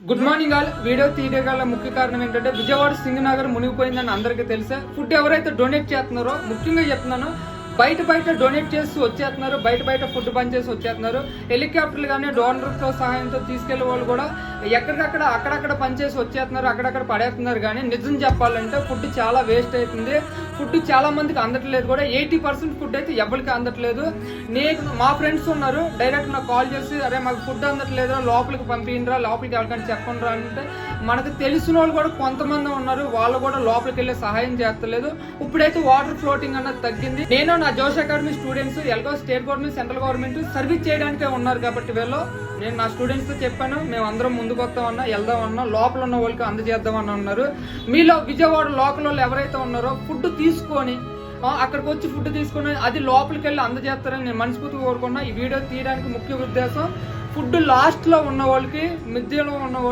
Good morning all. Video తీయగల ముఖ్య కారణం ఏంటంటే విజయవాడ సింగనగర్ మునిగిపోయిందని అందరికీ తెలుసా. ఫుడ్ ఎవరైతే డొనేట్ చేస్తున్నారో ముఖ్యంగా చెప్తున్నాను, బయట డొనేట్ చేసి వచ్చేస్తున్నారు, బయట ఫుడ్ బంద్ చేసి వచ్చేస్తున్నారు. హెలికాప్టర్లు కానీ డోనర్తో సహాయంతో తీసుకెళ్లే వాళ్ళు కూడా అక్కడక్కడ పనిచేసి వచ్చేస్తున్నారు, అక్కడక్కడ పడేస్తున్నారు. కానీ నిజం చెప్పాలంటే ఫుడ్ చాలా వేస్ట్ అవుతుంది. ఫుడ్ చాలా మందికి అందట్లేదు కూడా. 80% ఫుడ్ అయితే ఎవరికి అందట్లేదు. మా ఫ్రెండ్స్ ఉన్నారు, డైరెక్ట్ నాకు కాల్ చేసి అరే మాకు ఫుడ్ అందట్లేదు, లోపలికి పంపించరా, లోపలికి ఎవరికైనా చెప్పండి అంటే మనకు తెలిసిన వాళ్ళు కూడా కొంతమంది ఉన్నారు, వాళ్ళు కూడా లోపలికి వెళ్ళి సహాయం చేస్తలేదు. ఇప్పుడైతే వాటర్ ఫ్లోటింగ్ అన్నది తగ్గింది. నేను నా జోష్ అకాడమీ స్టూడెంట్స్ ఎలాగో state government central government service చేయడానికే ఉన్నారు కాబట్టి నేను నా స్టూడెంట్స్ తో చెప్పాను, మేము అందరం ముందుకు వస్తామన్నా, వెళ్దామన్నా, లోపల ఉన్న వాళ్ళకి అందజేద్దామని ఉన్నారు. మీలో విజయవాడ లోకల్ వాళ్ళు ఎవరైతే ఉన్నారో ఫుడ్ తీసుకొని అక్కడికి వచ్చి ఫుడ్ తీసుకొని అది లోపలికి వెళ్ళి అందజేస్తారని నేను మనస్ఫూర్తిగా కోరుకున్నా. ఈ వీడియో తీయడానికి ముఖ్య ఉద్దేశం ఫుడ్ లాస్ట్ లో ఉన్న వాళ్ళకి, మధ్యలో ఉన్న